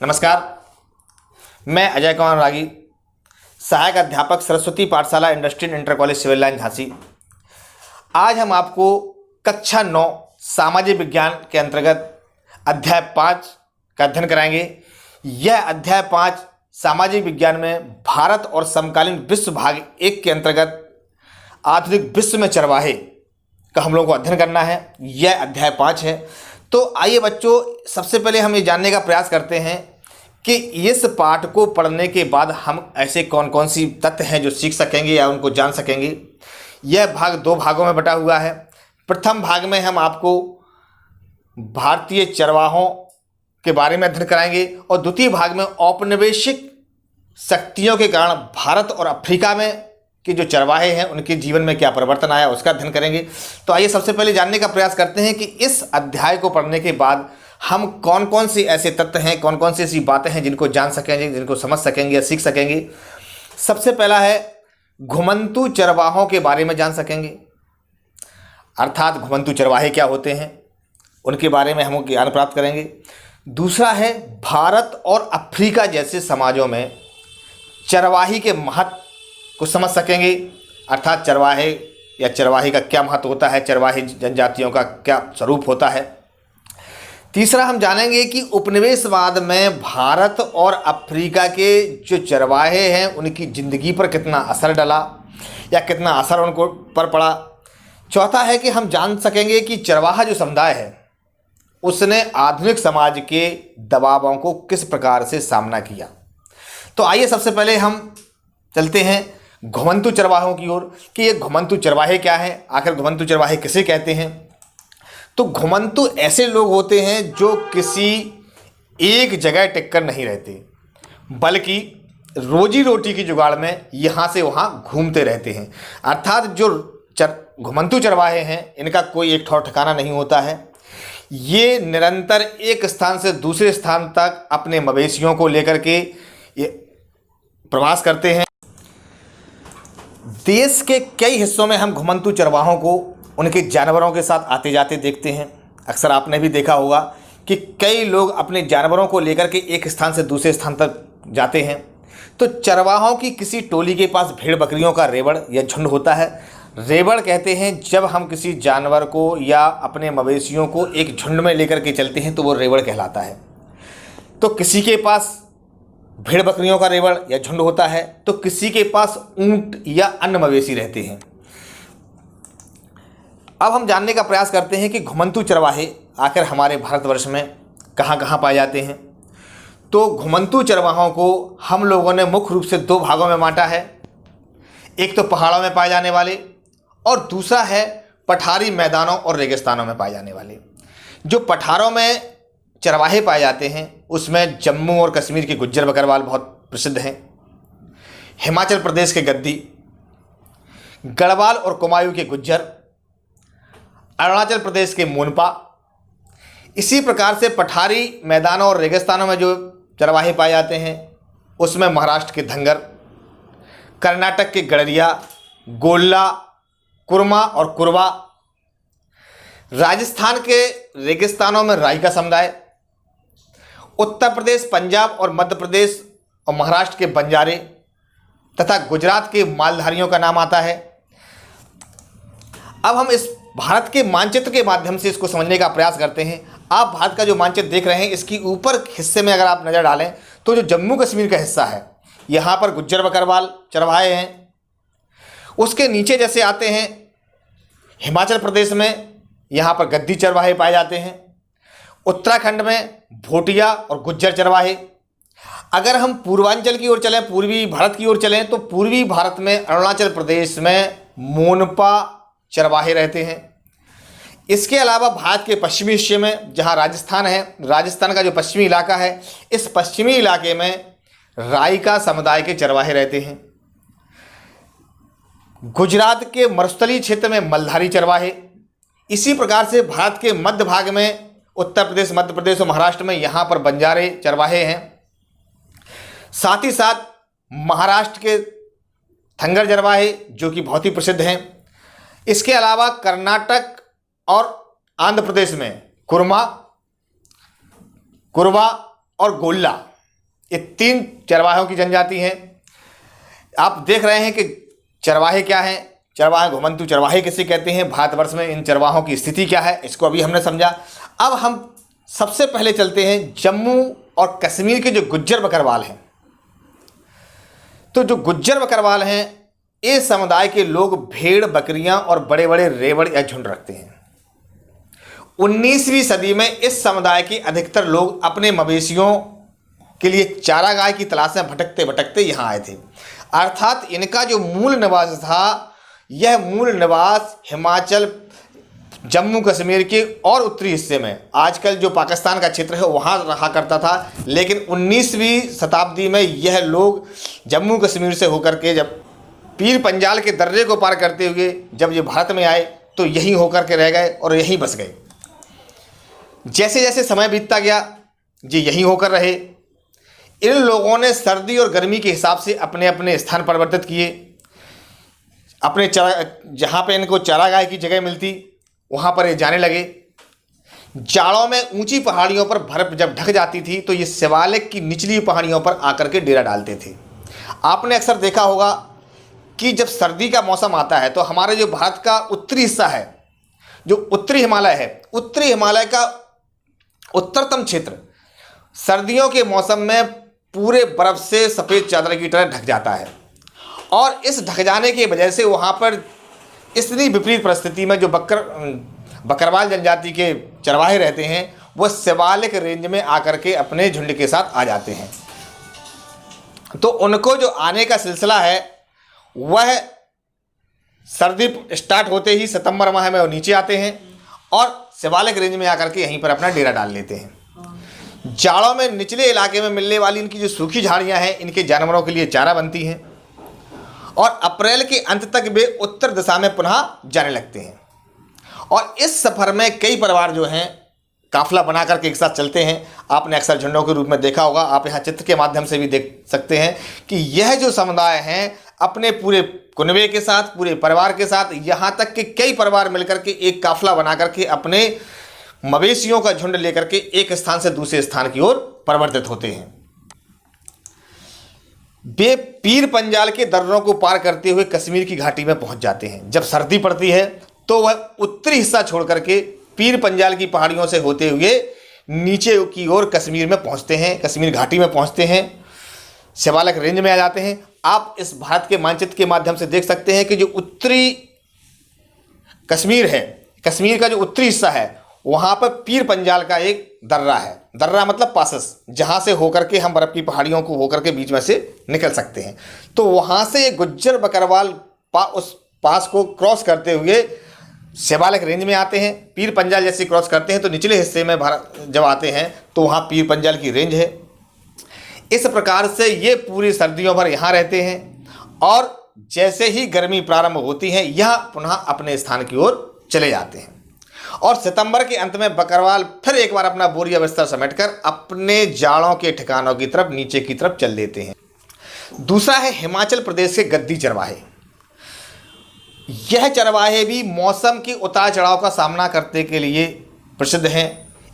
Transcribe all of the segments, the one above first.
नमस्कार, मैं अजय कुमार रागी, सहायक अध्यापक Saraswati Pathshala industrial inter college civil line Jhansi. आज हम आपको कक्षा 9 सामाजिक विज्ञान के अंतर्गत अध्याय 5 का अध्ययन कराएंगे। यह अध्याय 5 सामाजिक विज्ञान में भारत और समकालीन विश्व भाग 1 के अंतर्गत आधुनिक विश्व में चरवाहे का हम लोगों को अध्ययन करना है। यह अध्याय 5 है। तो आइए बच्चों, सबसे पहले हम ये जानने का प्रयास करते हैं कि इस पाठ को पढ़ने के बाद हम ऐसे कौन कौन सी तथ्य हैं जो सीख सकेंगे या उनको जान सकेंगे। यह भाग 2 भागों में बटा हुआ है। प्रथम भाग में हम आपको भारतीय चरवाहों के बारे में अध्ययन कराएंगे और द्वितीय भाग में औपनिवेशिक शक्तियों के कारण भारत और अफ्रीका में कि जो चरवाहे हैं उनके जीवन में क्या परिवर्तन आया उसका अध्ययन करेंगे। तो आइए सबसे पहले जानने का प्रयास करते हैं कि इस अध्याय को पढ़ने के बाद हम कौन कौन से ऐसे तत्व हैं, कौन कौन सी ऐसी बातें हैं जिनको जान सकेंगे, जिनको समझ सकेंगे या सीख सकेंगे। सबसे पहला है घुमंतू चरवाहों के बारे में जान सकेंगे, अर्थात घुमंतू चरवाहे क्या होते हैं उनके बारे में हम ज्ञान प्राप्त करेंगे। दूसरा है भारत और अफ्रीका जैसे समाजों में चरवाही के महत्व को समझ सकेंगे, अर्थात चरवाहे या चरवाही का क्या महत्व होता है, चरवाही जनजातियों का क्या स्वरूप होता है। तीसरा हम जानेंगे कि उपनिवेशवाद में भारत और अफ्रीका के जो चरवाहे हैं उनकी ज़िंदगी पर कितना असर डला या कितना असर उनको पर पड़ा। चौथा है कि हम जान सकेंगे कि चरवाहा जो समुदाय है उसने आधुनिक समाज के दबावों को किस प्रकार से सामना किया। तो आइए सबसे पहले हम चलते हैं घुमंतू चरवाहों की ओर कि ये घुमंतू चरवाहे क्या हैं, आखिर घुमंतू चरवाहे किसे कहते हैं। तो घुमंतू ऐसे लोग होते हैं जो किसी एक जगह टिककर नहीं रहते, बल्कि रोजी रोटी की जुगाड़ में यहाँ से वहाँ घूमते रहते हैं। अर्थात जो घुमंतू चरवाहे हैं इनका कोई एक ठौर ठिकाना नहीं होता है। ये निरंतर एक स्थान से दूसरे स्थान तक अपने मवेशियों को लेकर के ये प्रवास करते हैं। देश के कई हिस्सों में हम घुमंतू चरवाहों को उनके जानवरों के साथ आते जाते देखते हैं। अक्सर आपने भी देखा होगा कि कई लोग अपने जानवरों को लेकर के एक स्थान से दूसरे स्थान तक जाते हैं। तो चरवाहों की किसी टोली के पास भेड़ बकरियों का रेवड़ या झुंड होता है। रेवड़ कहते हैं जब हम किसी जानवर को या अपने मवेशियों को एक झुंड में लेकर के चलते हैं तो वो रेवड़ कहलाता है। तो किसी के पास भेड़ बकरियों का रेवड़ या झुंड होता है तो किसी के पास ऊंट या अन्य मवेशी रहते हैं। अब हम जानने का प्रयास करते हैं कि घुमंतू चरवाहे आखिर हमारे भारतवर्ष में कहाँ कहाँ पाए जाते हैं। तो घुमंतू चरवाहों को हम लोगों ने मुख्य रूप से 2 भागों में बांटा है। एक तो पहाड़ों में पाए जाने वाले और दूसरा है पठारी मैदानों और रेगिस्तानों में पाए जाने वाले। जो पठारों में चरवाहे पाए जाते हैं उसमें जम्मू और कश्मीर के गुज्जर बकरवाल बहुत प्रसिद्ध हैं, हिमाचल प्रदेश के गद्दी, गढ़वाल और कुमायूं के गुज्जर, अरुणाचल प्रदेश के मोनपा। इसी प्रकार से पठारी मैदानों और रेगिस्तानों में जो चरवाहे पाए जाते हैं उसमें महाराष्ट्र के धंगर, कर्नाटक के गडरिया, गोल्ला, कुरमा और कुरवा, राजस्थान के रेगिस्तानों में राई का समुदाय, उत्तर प्रदेश, पंजाब और मध्य प्रदेश और महाराष्ट्र के बंजारे तथा गुजरात के मालधारियों का नाम आता है। अब हम इस भारत के मानचित्र के माध्यम से इसको समझने का प्रयास करते हैं। आप भारत का जो मानचित्र देख रहे हैं इसकी ऊपर हिस्से में अगर आप नज़र डालें तो जो जम्मू कश्मीर का हिस्सा है यहाँ पर गुज्जर बकरवाल चरवाहे हैं। उसके नीचे जैसे आते हैं हिमाचल प्रदेश में, यहाँ पर गद्दी चरवाहे पाए जाते हैं। उत्तराखंड में भोटिया और गुज्जर चरवाहे। अगर हम पूर्वांचल की ओर चलें, पूर्वी भारत की ओर चलें तो पूर्वी भारत में अरुणाचल प्रदेश में मोनपा चरवाहे रहते हैं। इसके अलावा भारत के पश्चिमी हिस्से में जहां राजस्थान है, राजस्थान का जो पश्चिमी इलाका है, इस पश्चिमी इलाके में राई का समुदाय के चरवाहे रहते हैं। गुजरात के मरुस्थलीय क्षेत्र में मलधारी चरवाहे। इसी प्रकार से भारत के मध्य भाग में उत्तर प्रदेश, मध्य प्रदेश और महाराष्ट्र में यहाँ पर बंजारे चरवाहे हैं। साथ ही साथ महाराष्ट्र के धंगर चरवाहे जो कि बहुत ही प्रसिद्ध हैं। इसके अलावा कर्नाटक और आंध्र प्रदेश में कुरमा, कुरवा और गोल्ला ये 3 चरवाहों की जनजाति हैं। आप देख रहे हैं कि चरवाहे क्या हैं, चरवाहे घुमंतू चरवाहे किसे कहते हैं, भारतवर्ष में इन चरवाहों की स्थिति क्या है, इसको अभी हमने समझा। अब हम सबसे पहले चलते हैं जम्मू और कश्मीर के जो गुज्जर बकरवाल हैं। तो जो गुज्जर बकरवाल हैं, इस समुदाय के लोग भेड़, बकरियां और बड़े बड़े रेवड़ या झुंड रखते हैं। 19वीं सदी में इस समुदाय के अधिकतर लोग अपने मवेशियों के लिए चारागाह की तलाश में भटकते भटकते यहाँ आए थे। अर्थात इनका जो मूल निवास था, यह मूल निवास हिमाचल, जम्मू कश्मीर के और उत्तरी हिस्से में, आजकल जो पाकिस्तान का क्षेत्र है वहाँ रहा करता था। लेकिन 19वीं शताब्दी में यह लोग जम्मू कश्मीर से होकर के जब पीर पंजाल के दर्रे को पार करते हुए जब ये भारत में आए तो यहीं होकर के रह गए और यहीं बस गए। जैसे जैसे समय बीतता गया ये यहीं होकर रहे। इन लोगों ने सर्दी और गर्मी के हिसाब से अपने अपने स्थान परिवर्तित किए। अपने जहाँ पे इनको चारागाह की जगह मिलती वहाँ पर ये जाने लगे। जाड़ों में ऊंची पहाड़ियों पर बर्फ जब ढक जाती थी तो ये शिवालिक की निचली पहाड़ियों पर आकर के डेरा डालते थे। आपने अक्सर देखा होगा कि जब सर्दी का मौसम आता है तो हमारे जो भारत का उत्तरी हिस्सा है, जो उत्तरी हिमालय है, उत्तरी हिमालय का उत्तरतम क्षेत्र सर्दियों के मौसम में पूरे बर्फ से सफ़ेद चादर की तरह ढक जाता है। और इस ढक जाने की वजह से वहाँ पर इतनी विपरीत परिस्थिति में जो बकरवाल जनजाति के चरवाहे रहते हैं वह शिवालिक रेंज में आकर के अपने झुंड के साथ आ जाते हैं। तो उनको जो आने का सिलसिला है वह सर्दी स्टार्ट होते ही सितंबर माह में वो नीचे आते हैं और शिवालिक रेंज में आकर के यहीं पर अपना डेरा डाल लेते हैं। जाड़ों में निचले इलाके में मिलने वाली इनकी जो सूखी झाड़ियाँ हैं इनके जानवरों के लिए चारा बनती हैं और अप्रैल के अंत तक वे उत्तर दिशा में पुनः जाने लगते हैं। और इस सफ़र में कई परिवार जो हैं काफिला बना करके एक साथ चलते हैं। आपने अक्सर झुंडों के रूप में देखा होगा, आप यहाँ चित्र के माध्यम से भी देख सकते हैं कि यह जो समुदाय हैं अपने पूरे कुनबे के साथ, पूरे परिवार के साथ, यहाँ तक कि कई परिवार मिलकर के एक काफिला बना करके अपने मवेशियों का झुंड लेकर के एक स्थान से दूसरे स्थान की ओर परिवर्तित होते हैं। वे पीर पंजाल के दर्रों को पार करते हुए कश्मीर की घाटी में पहुंच जाते हैं। जब सर्दी पड़ती है तो वह उत्तरी हिस्सा छोड़ करके पीर पंजाल की पहाड़ियों से होते हुए नीचे की ओर कश्मीर में पहुंचते हैं, कश्मीर घाटी में पहुंचते हैं, शिवालिक रेंज में आ जाते हैं। आप इस भारत के मानचित्र के माध्यम से देख सकते हैं कि जो उत्तरी कश्मीर है, कश्मीर का जो उत्तरी हिस्सा है वहाँ पर पीर पंजाल का एक दर्रा है। दर्रा मतलब पासस, जहाँ से होकर के हम बर्फ़ की पहाड़ियों को होकर के बीच में से निकल सकते हैं। तो वहाँ से गुज्जर बकरवाल उस पास को क्रॉस करते हुए शिवालिक रेंज में आते हैं। पीर पंजाल जैसे क्रॉस करते हैं तो निचले हिस्से में भारत जब आते हैं तो वहाँ पीर पंजाल की रेंज है। इस प्रकार से ये पूरी सर्दियों भर यहाँ रहते हैं और जैसे ही गर्मी प्रारंभ होती है यह पुनः अपने स्थान की ओर चले जाते हैं। और सितंबर के अंत में बकरवाल फिर एक बार अपना बोरिया बिस्तर समेटकर अपने जाड़ों के ठिकानों की तरफ, नीचे की तरफ चल देते हैं। दूसरा है हिमाचल प्रदेश के गद्दी चरवाहे। यह चरवाहे भी मौसम के उतार चढ़ाव का सामना करने के लिए प्रसिद्ध हैं।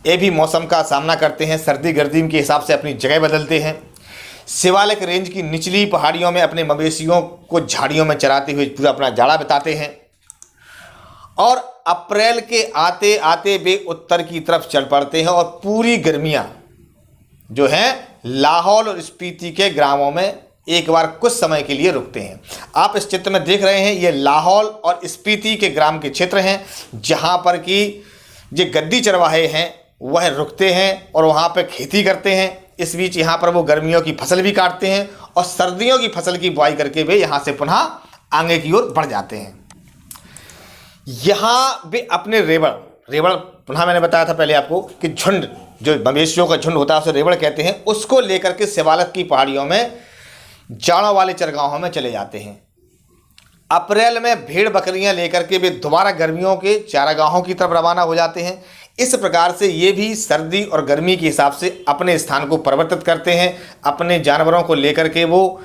ये भी मौसम का सामना करते हैं, सर्दी गर्मी के हिसाब से अपनी जगह बदलते हैं। शिवालिक रेंज की निचली पहाड़ियों में अपने मवेशियों को झाड़ियों में चराते हुए पूरा अपना जाड़ा बिताते हैं और अप्रैल के आते आते वे उत्तर की तरफ चल पड़ते हैं और पूरी गर्मियां जो हैं लाहौल और स्पीति के ग्रामों में एक बार कुछ समय के लिए रुकते हैं। आप इस चित्र में देख रहे हैं ये लाहौल और स्पीति के ग्राम के क्षेत्र हैं जहां पर कि ये गद्दी चरवाहे हैं वह रुकते हैं और वहां पर खेती करते हैं। इस बीच यहाँ पर वो गर्मियों की फसल भी काटते हैं और सर्दियों की फसल की बुआई करके वे यहाँ से पुनः आगे की ओर बढ़ जाते हैं। यहाँ वे अपने रेवड़ पुनः मैंने बताया था पहले आपको कि झुंड, जो मवेशियों का झुंड होता है उसे रेवड़ कहते हैं, उसको लेकर के शिवालिक की पहाड़ियों में जाड़ों वाले चरगाहों में चले जाते हैं। अप्रैल में भेड़ बकरियां लेकर के वे दोबारा गर्मियों के चारागाहों की तरफ रवाना हो जाते हैं। इस प्रकार से ये भी सर्दी और गर्मी के हिसाब से अपने स्थान को परिवर्तित करते हैं। अपने जानवरों को लेकर के वो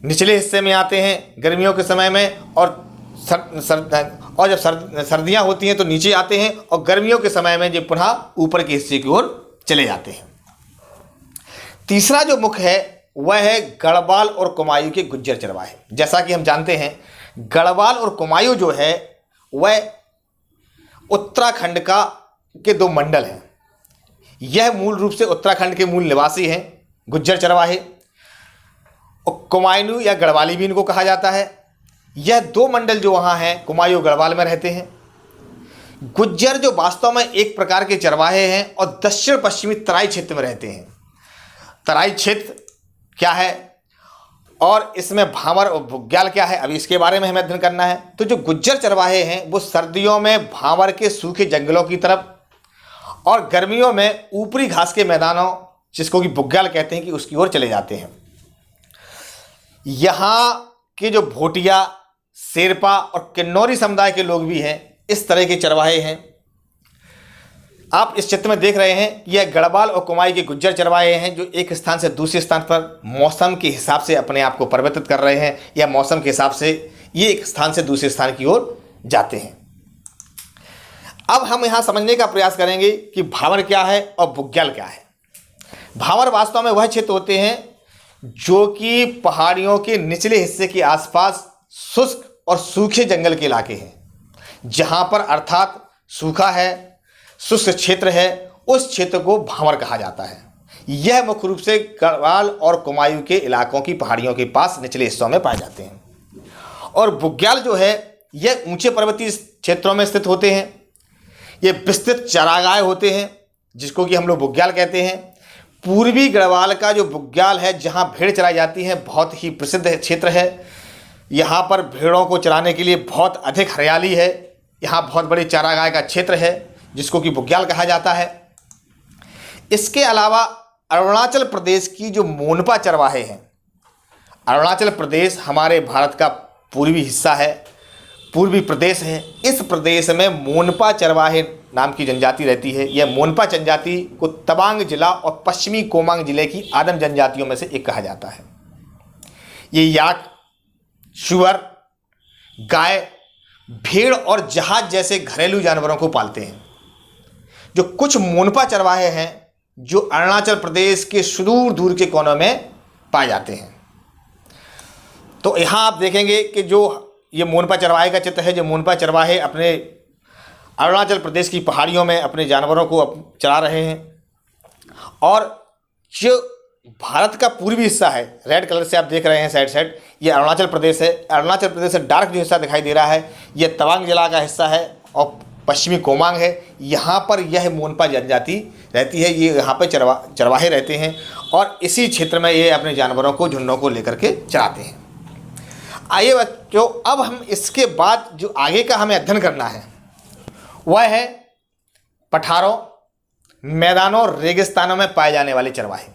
निचले हिस्से में आते हैं गर्मियों के समय में और जब सर्दियां होती हैं तो नीचे आते हैं और गर्मियों के समय में जो पुनः ऊपर के हिस्से की ओर चले जाते हैं। तीसरा जो मुख्य है वह है गढ़वाल और कुमायूं के गुज्जर चरवाहे। जैसा कि हम जानते हैं गढ़वाल और कुमायूं जो है वह उत्तराखंड के दो मंडल हैं। यह मूल रूप से उत्तराखंड के मूल निवासी हैं गुज्जर चरवाहे, और कुमायूं या गढ़वाली भी इनको कहा जाता है। यह दो मंडल जो वहाँ हैं कुमायूं गढ़वाल में रहते हैं। गुज्जर जो वास्तव में एक प्रकार के चरवाहे हैं और दक्षिण पश्चिमी तराई क्षेत्र में रहते हैं। तराई क्षेत्र क्या है और इसमें भावर और बुग्याल क्या है, अभी इसके बारे में हमें अध्ययन करना है। तो जो गुज्जर चरवाहे हैं वो सर्दियों में भावर के सूखे जंगलों की तरफ और गर्मियों में ऊपरी घास के मैदानों, जिसको कि बुग्याल कहते हैं, कि उसकी ओर चले जाते हैं। यहाँ के जो भोटिया, शेरपा और किन्नौरी समुदाय के लोग भी हैं, इस तरह के चरवाहे हैं। आप इस चित्र में देख रहे हैं यह गढ़वाल और कुमायूं के गुज्जर चरवाहे हैं जो एक स्थान से दूसरे स्थान पर मौसम के हिसाब से अपने आप को परिवर्तित कर रहे हैं, या मौसम के हिसाब से ये एक स्थान से दूसरे स्थान की ओर जाते हैं। अब हम यहाँ समझने का प्रयास करेंगे कि भावर क्या है और बुग्याल क्या है। भावर वास्तव में वह क्षेत्र होते हैं जो कि पहाड़ियों के निचले हिस्से के आसपास शुष्क और सूखे जंगल के इलाके हैं, जहाँ पर अर्थात सूखा है, शुष्क क्षेत्र है, उस क्षेत्र को भावर कहा जाता है। यह मुख्य रूप से गढ़वाल और कुमायूं के इलाकों की पहाड़ियों के पास निचले हिस्सों में पाए जाते हैं। और बुग्याल जो है यह ऊंचे पर्वतीय क्षेत्रों में स्थित होते हैं। ये विस्तृत चारागाह होते हैं जिसको कि हम लोग बुग्याल कहते हैं। पूर्वी गढ़वाल का जो बुग्याल है, जहाँ भेड़ चराई जाती है, बहुत ही प्रसिद्ध क्षेत्र है। यहाँ पर भेड़ों को चराने के लिए बहुत अधिक हरियाली है। यहाँ बहुत बड़ी चारागाह का क्षेत्र है जिसको कि बुग्याल कहा जाता है। इसके अलावा अरुणाचल प्रदेश की जो मोनपा चरवाहे हैं, अरुणाचल प्रदेश हमारे भारत का पूर्वी हिस्सा है, पूर्वी प्रदेश है। इस प्रदेश में मोनपा चरवाहे नाम की जनजाति रहती है। यह मोनपा जनजाति को तवांग जिला और पश्चिमी कोमांग जिले की आदिम जनजातियों में से एक कहा जाता है। ये याक, सुअर, गाय, भेड़ और जहाज जैसे घरेलू जानवरों को पालते हैं। जो कुछ मोनपा चरवाहे हैं जो अरुणाचल प्रदेश के सुदूर दूर के कोनों में पाए जाते हैं। तो यहाँ आप देखेंगे कि जो ये मोनपा चरवाहे का चित्र है, जो मोनपा चरवाहे अपने अरुणाचल प्रदेश की पहाड़ियों में अपने जानवरों को चरा रहे हैं। और जो भारत का पूर्वी हिस्सा है, रेड कलर से आप देख रहे हैं साइड, ये अरुणाचल प्रदेश है। अरुणाचल प्रदेश से डार्क जो हिस्सा दिखाई दे रहा है ये तवांग जिला का हिस्सा है और पश्चिमी कोमांग है। यहाँ पर यह मोनपा जनजाति रहती है। ये यहाँ पर चरवाहे रहते हैं और इसी क्षेत्र में ये अपने जानवरों को, झुंडों को लेकर के चराते हैं। आइए बच्चों, अब हम इसके बाद जो आगे का हमें अध्ययन करना है वह है पठारों, मैदानों, रेगिस्तानों में पाए जाने वाले चरवाहे।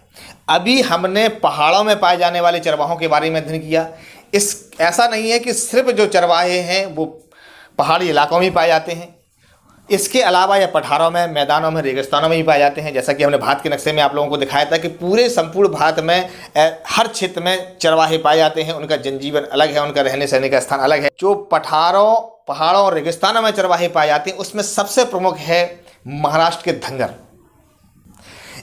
अभी हमने पहाड़ों में पाए जाने वाले चरवाहों के बारे में अध्ययन किया। ऐसा नहीं है कि सिर्फ जो चरवाहे हैं वो पहाड़ी इलाकों में ही पाए जाते हैं। इसके अलावा यह पठारों में, मैदानों में, रेगिस्तानों में भी पाए जाते हैं। जैसा कि हमने भारत के नक्शे में आप लोगों को दिखाया था कि पूरे संपूर्ण भारत में हर क्षेत्र में चरवाहे पाए जाते हैं। उनका जनजीवन अलग है, उनका रहने सहने का स्थान अलग है। जो पहाड़ों और रेगिस्तानों में चरवाहे पाए जाते हैं उसमें सबसे प्रमुख है महाराष्ट्र के धंगर।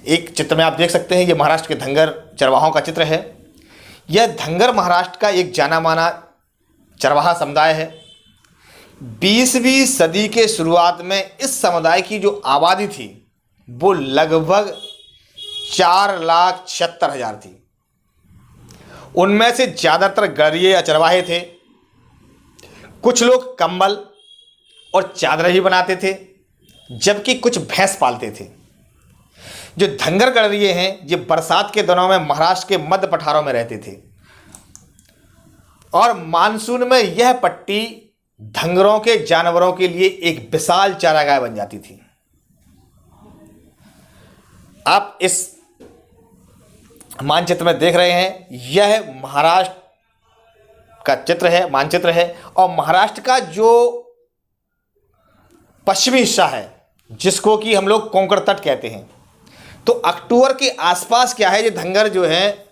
एक चित्र में आप देख सकते हैं, ये महाराष्ट्र के धंगर चरवाहों का चित्र है। यह धंगर महाराष्ट्र का एक जाना माना चरवाहा समुदाय है। 20वीं सदी के शुरुआत में इस समुदाय की जो आबादी थी वो लगभग 4,76,000 थी। उनमें से ज़्यादातर गड़िए या चरवाहे थे। कुछ लोग कंबल और चादर ही बनाते थे, जबकि कुछ भैंस पालते थे। जो धंगर गड़रिए हैं ये बरसात के दिनों में महाराष्ट्र के मध्य पठारों में रहते थे और मानसून में यह पट्टी धंगरों के जानवरों के लिए एक विशाल चारागाह बन जाती थी। आप इस मानचित्र में देख रहे हैं, यह महाराष्ट्र का चित्र है, मानचित्र है। और महाराष्ट्र का जो पश्चिमी हिस्सा है जिसको कि हम लोग कोंकण तट कहते हैं, तो अक्टूबर के आसपास क्या है, ये धंगर जो है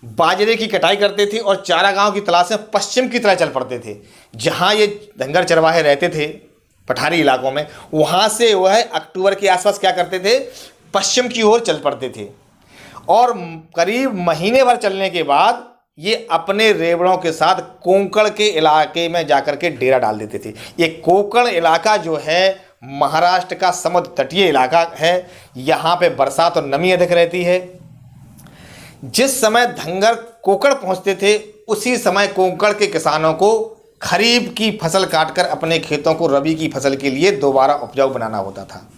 बाजरे की कटाई करते थे और चारागाहों की तलाश में पश्चिम की तरह चल पड़ते थे। जहाँ ये धंगर चरवाहे रहते थे पठारी इलाकों में, वहाँ से वह अक्टूबर के आसपास क्या करते थे, पश्चिम की ओर चल पड़ते थे। और करीब महीने भर चलने के बाद ये अपने रेवड़ों के साथ कोंकण के इलाके में जाकर के डेरा डाल देते थे। ये कोंकण इलाका जो है महाराष्ट्र का समुद्र तटीय इलाका है। यहाँ पे बरसात और नमी अधिक रहती है। जिस समय धंगर कोंकण पहुँचते थे उसी समय कोंकण के किसानों को खरीफ की फसल काटकर अपने खेतों को रबी की फसल के लिए दोबारा उपजाऊ बनाना होता था।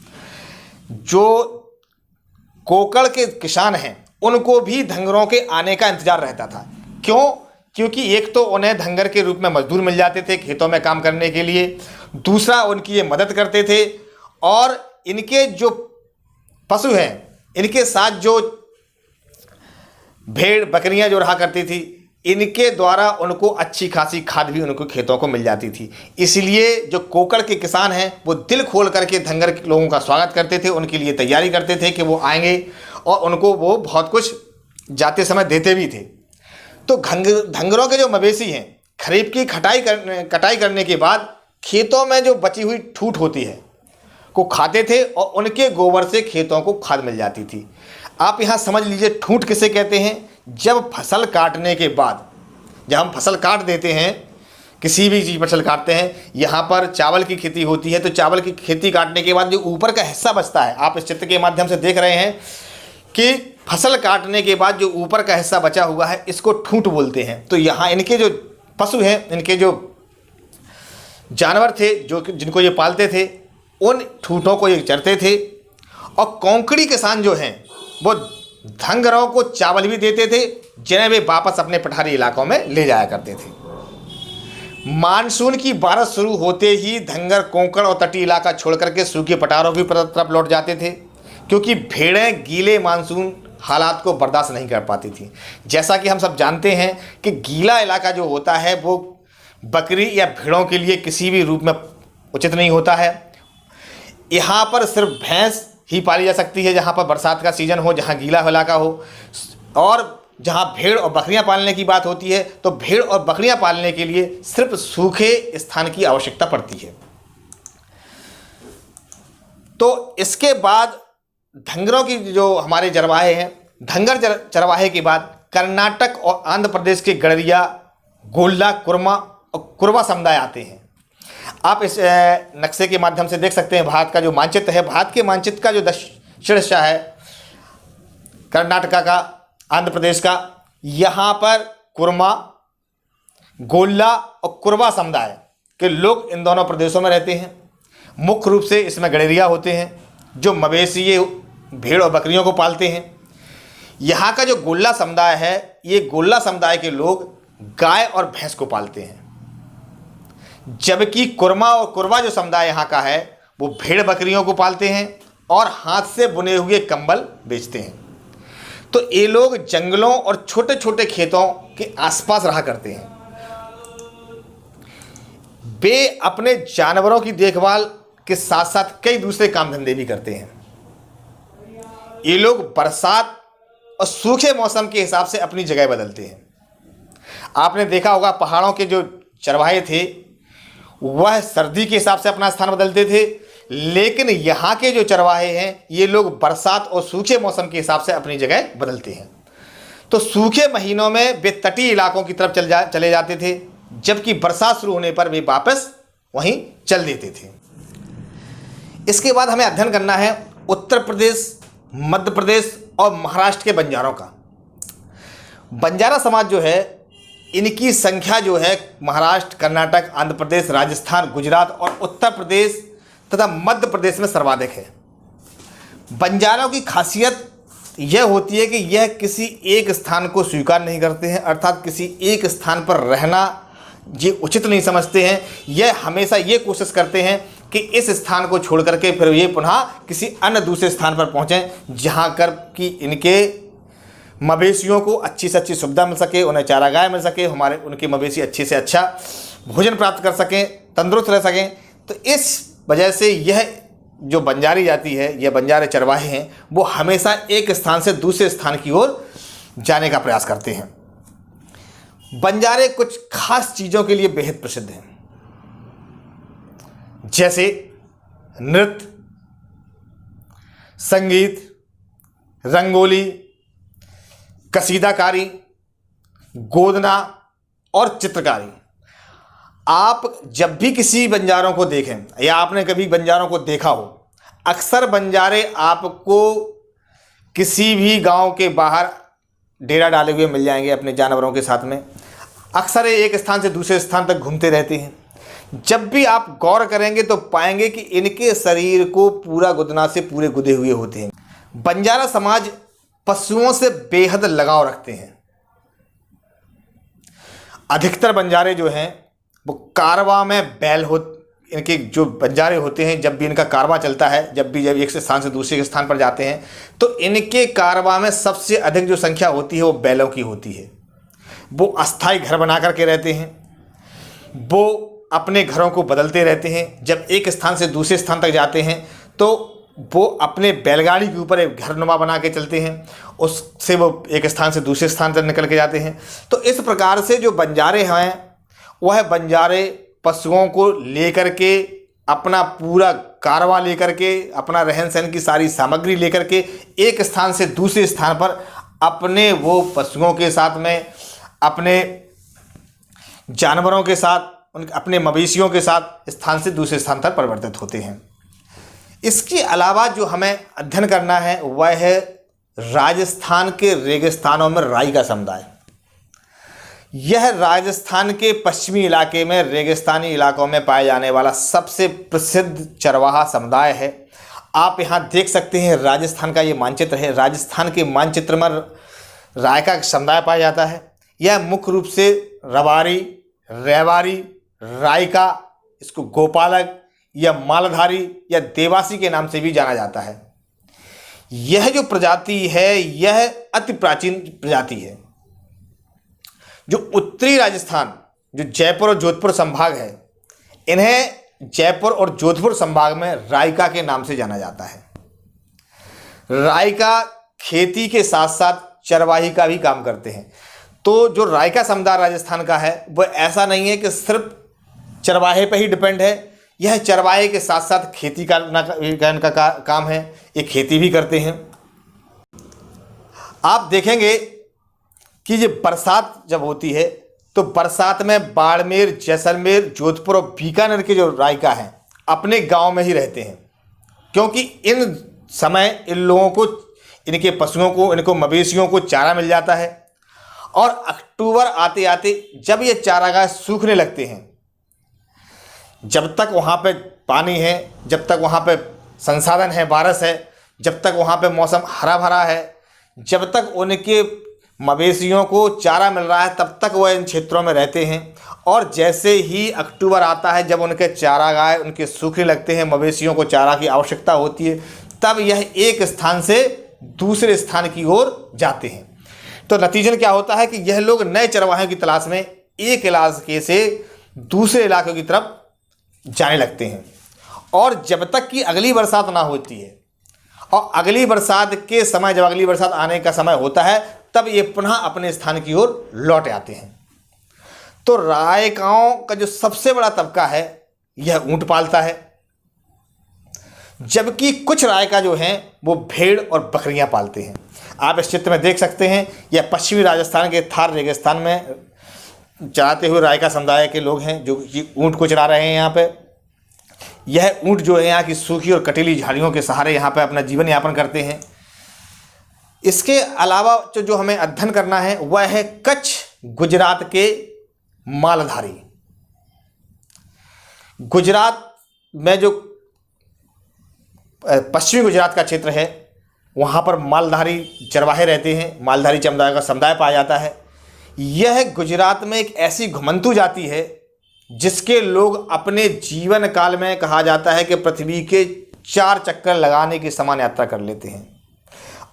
जो कोंकण के किसान हैं उनको भी धंगरों के आने का इंतजार रहता था। क्यों? क्योंकि एक तो उन्हें धंगर के रूप में मजदूर मिल जाते थे खेतों में काम करने के लिए, दूसरा उनकी ये मदद करते थे, और इनके जो पशु हैं इनके साथ जो भेड़ बकरियां जो रहा करती थी इनके द्वारा उनको अच्छी खासी खाद भी उनको खेतों को मिल जाती थी। इसलिए जो कोंकण के किसान हैं वो दिल खोल करके धंगर के लोगों का स्वागत करते थे, उनके लिए तैयारी करते थे कि वो आएंगे, और उनको वो बहुत कुछ जाते समय देते भी थे। तो धंगरों के जो मवेशी हैं खरीफ की कटाई करने के बाद खेतों में जो बची हुई ठूठ होती है को खाते थे, और उनके गोबर से खेतों को खाद मिल जाती थी। आप यहाँ समझ लीजिए ठूठ किसे कहते हैं। जब फसल काटने के बाद, जब हम फसल काट देते हैं, किसी भी चीज़ फसल काटते हैं, यहाँ पर चावल की खेती होती है, तो चावल की खेती काटने के बाद जो ऊपर का हिस्सा बचता है, आप इस चित्र के माध्यम से देख रहे हैं कि फसल काटने के बाद जो ऊपर का हिस्सा बचा हुआ है इसको ठूंठ बोलते हैं। तो यहाँ इनके जो पशु हैं, इनके जो जानवर थे जो जिनको ये पालते थे, उन ठूठों को ये चरते थे। और कोंकणी किसान जो हैं वो धंगरों को चावल भी देते थे जिन्हें वे वापस अपने पठारी इलाकों में ले जाया करते थे। मानसून की बारिश शुरू होते ही धंगर कोंकण और तटीय इलाका छोड़ करके सूखे पठारों की तरफ लौट जाते थे, क्योंकि भेड़ें गीले मानसून हालात को बर्दाश्त नहीं कर पाती थी। जैसा कि हम सब जानते हैं कि गीला इलाका जो होता है वो बकरी या भेड़ों के लिए किसी भी रूप में उचित नहीं होता है। यहाँ पर सिर्फ भैंस ही पाली जा सकती है जहाँ पर बरसात का सीज़न हो, जहाँ गीला इलाका हो। और जहाँ भेड़ और बकरियाँ पालने की बात होती है तो भेड़ और बकरियाँ पालने के लिए सिर्फ सूखे स्थान की आवश्यकता पड़ती है। तो इसके बाद धंगरों की जो हमारे चरवाहे हैं, धंगर चरवाहे के बाद कर्नाटक और आंध्र प्रदेश के गड़रिया, गोल्ला, कुरमा और कुरवा समुदाय आते हैं। आप इस नक्शे के माध्यम से देख सकते हैं भारत का जो मानचित्र है। भारत के मानचित्र का जो दक्षिण हिस्सा है कर्नाटका का, आंध्र प्रदेश का, यहाँ पर कुरमा, गोल्ला और कुरवा समुदाय के लोग इन दोनों प्रदेशों में रहते हैं। मुख्य रूप से इसमें गड़ेरिया होते हैं जो मवेशी ये भेड़ और बकरियों को पालते हैं। यहाँ का जो गोल्ला समुदाय है, ये गोल्ला समुदाय के लोग गाय और भैंस को पालते हैं, जबकि कुरमा और कुरवा जो समुदाय यहाँ का है वो भेड़ बकरियों को पालते हैं और हाथ से बुने हुए कंबल बेचते हैं। तो ये लोग जंगलों और छोटे छोटे खेतों के आसपास रहा करते हैं। वे अपने जानवरों की देखभाल के साथ साथ कई दूसरे काम धंधे भी करते हैं। ये लोग बरसात और सूखे मौसम के हिसाब से अपनी जगह बदलते हैं। आपने देखा होगा पहाड़ों के जो चरवाहे थे वह सर्दी के हिसाब से अपना स्थान बदलते थे, लेकिन यहाँ के जो चरवाहे हैं ये लोग बरसात और सूखे मौसम के हिसाब से अपनी जगह बदलते हैं। तो सूखे महीनों में वे तटीय इलाकों की तरफ चले जाते थे, जबकि बरसात शुरू होने पर वे वापस वहीं चल देते थे। इसके बाद हमें अध्ययन करना है उत्तर प्रदेश, मध्य प्रदेश और महाराष्ट्र के बंजारों का। बंजारा समाज जो है इनकी संख्या जो है महाराष्ट्र, कर्नाटक, आंध्र प्रदेश, राजस्थान, गुजरात और उत्तर प्रदेश तथा मध्य प्रदेश में सर्वाधिक है। बंजारों की खासियत यह होती है कि यह किसी एक स्थान को स्वीकार नहीं करते हैं, अर्थात किसी एक स्थान पर रहना ये उचित नहीं समझते हैं। यह हमेशा ये कोशिश करते हैं कि इस स्थान को छोड़ करके फिर ये पुनः किसी अन्य दूसरे स्थान पर पहुँचें जहाँ कर कि इनके मवेशियों को अच्छी से अच्छी सुविधा मिल सके, उन्हें चारागाह मिल सके, उनके मवेशी अच्छे से अच्छा भोजन प्राप्त कर सकें, तंदुरुस्त रह सकें। तो इस वजह से यह जो बंजारी जाति है, यह बंजारे चरवाहे हैं, वो हमेशा एक स्थान से दूसरे स्थान की ओर जाने का प्रयास करते हैं। बंजारे कुछ खास चीज़ों के लिए बेहद प्रसिद्ध हैं, जैसे नृत्य, संगीत, रंगोली, कसीदाकारी, गोदना और चित्रकारी। आप जब भी किसी बंजारों को देखें या आपने कभी बंजारों को देखा हो, अक्सर बंजारे आपको किसी भी गांव के बाहर डेरा डाले हुए मिल जाएंगे अपने जानवरों के साथ में। अक्सर ये एक स्थान से दूसरे स्थान तक घूमते रहते हैं। जब भी आप गौर करेंगे तो पाएंगे कि इनके शरीर को पूरा गुदना से पूरे गुदे हुए होते हैं। बंजारा समाज पशुओं से बेहद लगाव रखते हैं। अधिकतर बंजारे जो हैं वो कारवां में बैल हो, इनके जो बंजारे होते हैं, जब भी इनका कारवां चलता है, जब एक स्थान से दूसरे स्थान पर जाते हैं तो इनके कारवां में सबसे अधिक जो संख्या होती है वो बैलों की होती है। वो अस्थायी घर बना करके रहते हैं, वो अपने घरों को बदलते रहते हैं। जब एक स्थान से दूसरे स्थान तक जाते हैं तो वो अपने बैलगाड़ी के ऊपर एक घरनुमा बना के चलते हैं, उससे वो एक स्थान से दूसरे स्थान तक निकल के जाते हैं। तो इस प्रकार से जो बंजारे हैं वह बंजारे पशुओं को लेकर के, अपना पूरा कारवां लेकर के, अपना रहन सहन की सारी सामग्री लेकर के एक स्थान से दूसरे स्थान पर अपने वो पशुओं के साथ में, अपने जानवरों के साथ, अपने मवेशियों के साथ स्थान से दूसरे स्थान तक परिवर्तित होते हैं। इसके अलावा जो हमें अध्ययन करना है वह है राजस्थान के रेगिस्तानों में राई का समुदाय। यह राजस्थान के पश्चिमी इलाके में रेगिस्तानी इलाकों में पाए जाने वाला सबसे प्रसिद्ध चरवाहा समुदाय है। आप यहाँ देख सकते हैं राजस्थान का ये मानचित्र है। राजस्थान के मानचित्र में राय का समुदाय पाया जाता है। यह मुख्य रूप से रवारी, रेवारी, रायका, इसको गोपालक या मालधारी या देवासी के नाम से भी जाना जाता है। यह जो प्रजाति है यह अति प्राचीन प्रजाति है। जो उत्तरी राजस्थान, जो जयपुर और जोधपुर संभाग है, इन्हें जयपुर और जोधपुर संभाग में रायका के नाम से जाना जाता है। रायका खेती के साथ साथ चरवाही का भी काम करते हैं। तो जो रायका समुदाय राजस्थान का है वह ऐसा नहीं है कि सिर्फ चरवाहे पर ही डिपेंड है। यह चरवाहे के साथ साथ खेती का इनका काम है, ये खेती भी करते हैं। आप देखेंगे कि ये बरसात जब होती है तो बरसात में बाड़मेर, जैसलमेर, जोधपुर और बीकानेर के जो रायका हैं अपने गांव में ही रहते हैं, क्योंकि इन समय इन लोगों को, इनके पशुओं को, इनको मवेशियों को चारा मिल जाता है। और अक्टूबर आते आते जब ये चारागाह सूखने लगते हैं, जब तक वहाँ पे पानी है, जब तक वहाँ पे संसाधन है, बारिश है, जब तक वहाँ पे मौसम हरा भरा है, जब तक उनके मवेशियों को चारा मिल रहा है, तब तक वह इन क्षेत्रों में रहते हैं। और जैसे ही अक्टूबर आता है, जब उनके चारागाह उनके सूखने लगते हैं, मवेशियों को चारा की आवश्यकता होती है, तब यह एक स्थान से दूसरे स्थान की ओर जाते हैं। तो नतीजन क्या होता है कि यह लोग नए चरवाहे की तलाश में एक इलाके से दूसरे इलाके की तरफ जाने लगते हैं। और जब तक कि अगली बरसात ना होती है, और अगली बरसात के समय, जब अगली बरसात आने का समय होता है, तब ये पुनः अपने स्थान की ओर लौट आते हैं। तो रायकाओं का जो सबसे बड़ा तबका है यह ऊंट पालता है, जबकि कुछ रायका जो हैं वो भेड़ और बकरियां पालते हैं। आप इस चित्र में देख सकते हैं, यह पश्चिमी राजस्थान के थार रेगिस्तान में चराते हुए रायका समुदाय के लोग हैं जो कि ऊँट को चरा रहे हैं। यहाँ पे यह ऊँट जो है यहाँ की सूखी और कटीली झाड़ियों के सहारे यहाँ पे अपना जीवन यापन करते हैं। इसके अलावा जो हमें अध्ययन करना है वह है कच्छ, गुजरात के मालधारी। गुजरात में जो पश्चिमी गुजरात का क्षेत्र है वहाँ पर मालधारी चरवाहे रहते हैं, मालधारी समुदाय का समुदाय पाया जाता है। यह गुजरात में एक ऐसी घुमंतू जाति है जिसके लोग अपने जीवन काल में, कहा जाता है कि पृथ्वी के 4 चक्कर लगाने की समान यात्रा कर लेते हैं।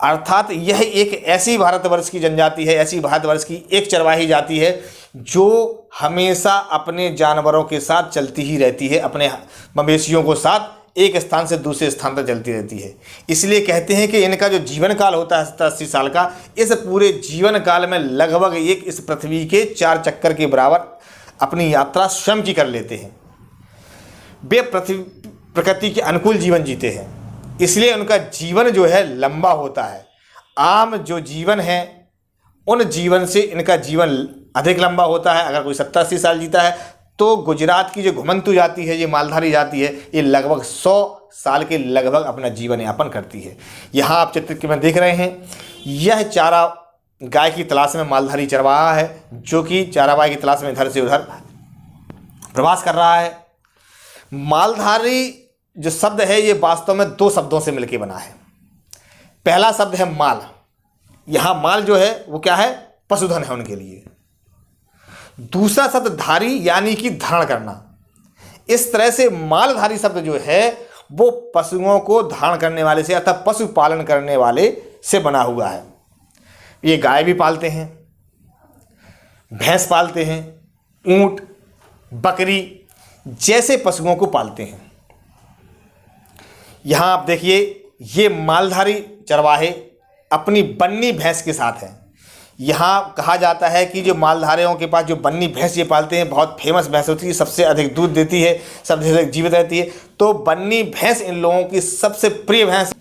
अर्थात यह एक ऐसी भारतवर्ष की जनजाति है, ऐसी भारतवर्ष की एक चरवाही जाति है जो हमेशा अपने जानवरों के साथ चलती ही रहती है, अपने मवेशियों को साथ एक स्थान से दूसरे स्थान तक चलती रहती है। इसलिए कहते हैं कि इनका जो जीवन काल होता है 70-80 साल का, इस पूरे जीवन काल में लगभग एक इस पृथ्वी के 4 चक्कर के बराबर अपनी यात्रा स्वयं की कर लेते हैं। वे प्रकृति के अनुकूल जीवन जीते हैं, इसलिए उनका जीवन जो है लंबा होता है। आम जो जीवन है उन जीवन से इनका जीवन अधिक लंबा होता है। अगर कोई 70-80 साल जीता है तो गुजरात की जो घुमंतू जाति है, ये मालधारी जाति है, ये लगभग 100 साल के लगभग अपना जीवन यापन करती है। यहाँ आप चित्र में देख रहे हैं, यह चारा गाय की तलाश में मालधारी चरवाहा है, जो कि चारागाह की तलाश में इधर से उधर प्रवास कर रहा है। मालधारी जो शब्द है ये वास्तव में 2 शब्दों से मिलकर बना है। पहला शब्द है माल। यहाँ माल जो है वो क्या है, पशुधन है उनके लिए। दूसरा शब्द धारी, यानी कि धारण करना। इस तरह से मालधारी शब्द जो है वो पशुओं को धारण करने वाले से अर्थात पशुपालन करने वाले से बना हुआ है। ये गाय भी पालते हैं, भैंस पालते हैं, ऊंट, बकरी जैसे पशुओं को पालते हैं। यहाँ आप देखिए, ये मालधारी चरवाहे अपनी बन्नी भैंस के साथ हैं। यहाँ कहा जाता है कि जो मालधारियों के पास जो बन्नी भैंस ये पालते हैं, बहुत फेमस भैंस होती है, सबसे अधिक दूध देती है, सबसे अधिक जीवित रहती है। तो बन्नी भैंस इन लोगों की सबसे प्रिय भैंस।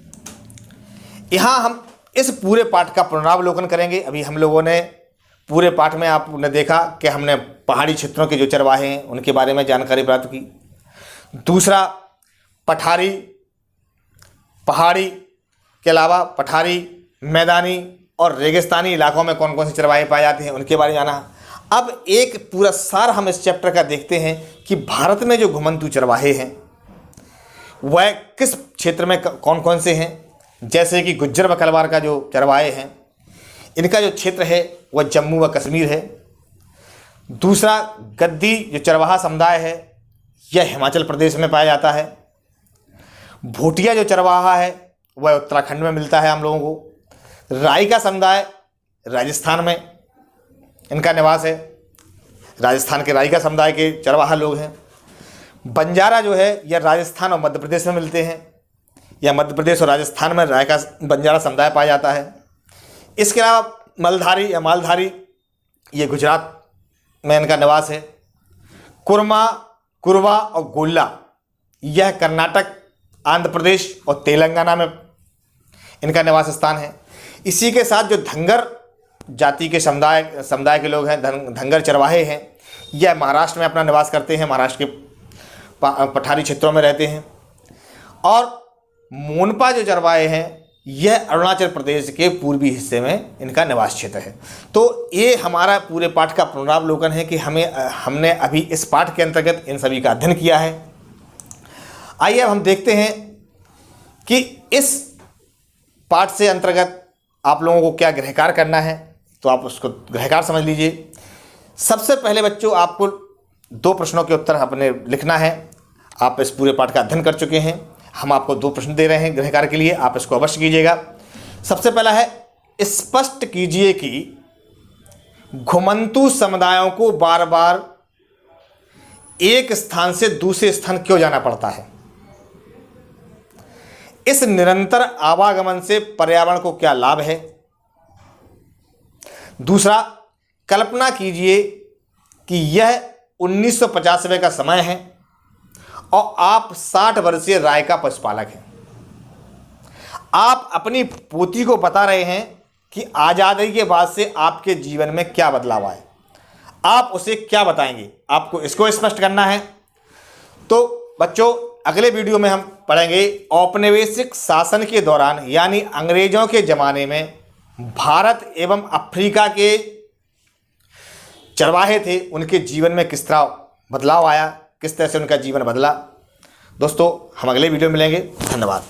यहाँ हम इस पूरे पाठ का पुनरावलोकन करेंगे। अभी हम लोगों ने पूरे पाठ में आपने देखा कि हमने पहाड़ी क्षेत्रों के जो चरवाहे हैं उनके बारे में जानकारी प्राप्त की। दूसरा, पठारी, पहाड़ी के अलावा पठारी, मैदानी और रेगिस्तानी इलाकों में कौन कौन से चरवाहे पाए जाते हैं उनके बारे में जाना। अब एक पूरा सार हम इस चैप्टर का देखते हैं कि भारत में जो घुमंतू चरवाहे हैं वह किस क्षेत्र में कौन कौन से हैं। जैसे कि गुज्जर बकरवाल का जो चरवाहे हैं, इनका जो क्षेत्र है वह जम्मू व कश्मीर है। दूसरा, गद्दी जो चरवाहा समुदाय है यह हिमाचल प्रदेश में पाया जाता है। भूटिया जो चरवाहा है वह उत्तराखंड में मिलता है हम लोगों को। राई का समुदाय राजस्थान में इनका निवास है, राजस्थान के राई का समुदाय के चरवाहा लोग हैं। बंजारा जो है यह राजस्थान और मध्य प्रदेश में मिलते हैं, या मध्य प्रदेश और राजस्थान में राय का बंजारा समुदाय पाया जाता है। इसके अलावा मलधारी या मालधारी ये गुजरात में इनका निवास है। कुरमा, कुरवा और गोल्ला यह कर्नाटक, आंध्र प्रदेश और तेलंगाना में इनका निवास स्थान है। इसी के साथ जो धंगर जाति के समुदाय के लोग हैं, धंगर चरवाहे हैं, यह महाराष्ट्र में अपना निवास करते हैं, महाराष्ट्र के पठारी क्षेत्रों में रहते हैं। और मोनपा जो चरवाहे हैं यह अरुणाचल प्रदेश के पूर्वी हिस्से में इनका निवास क्षेत्र है। तो ये हमारा पूरे पाठ का पुनरावलोकन है कि हमने अभी इस पाठ के अंतर्गत इन सभी का अध्ययन किया है। आइए अब हम देखते हैं कि इस पाठ से अंतर्गत आप लोगों को क्या गृहकार्य करना है। तो आप उसको गृहकार्य समझ लीजिए। सबसे पहले बच्चों, आपको 2 प्रश्नों के उत्तर अपने लिखना है। आप इस पूरे पाठ का अध्ययन कर चुके हैं, हम आपको 2 प्रश्न दे रहे हैं गृहकार्य के लिए, आप इसको अवश्य कीजिएगा। सबसे पहला है, स्पष्ट कीजिए कि घुमंतू समुदायों को बार बार एक स्थान से दूसरे स्थान क्यों जाना पड़ता है। इस निरंतर आवागमन से पर्यावरण को क्या लाभ है। दूसरा, कल्पना कीजिए कि यह 1995 का समय है और आप 60 वर्षीय राय का पशुपालक हैं। आप अपनी पोती को बता रहे हैं कि आज़ादी के बाद से आपके जीवन में क्या बदलाव आए। आप उसे क्या बताएंगे, आपको इसको स्पष्ट करना है। तो बच्चों, अगले वीडियो में हम पढ़ेंगे औपनिवेशिक शासन के दौरान, यानी अंग्रेजों के ज़माने में भारत एवं अफ्रीका के चरवाहे थे, उनके जीवन में किस तरह बदलाव आया, किस तरह से उनका जीवन बदला। दोस्तों, हम अगले वीडियो में मिलेंगे। धन्यवाद।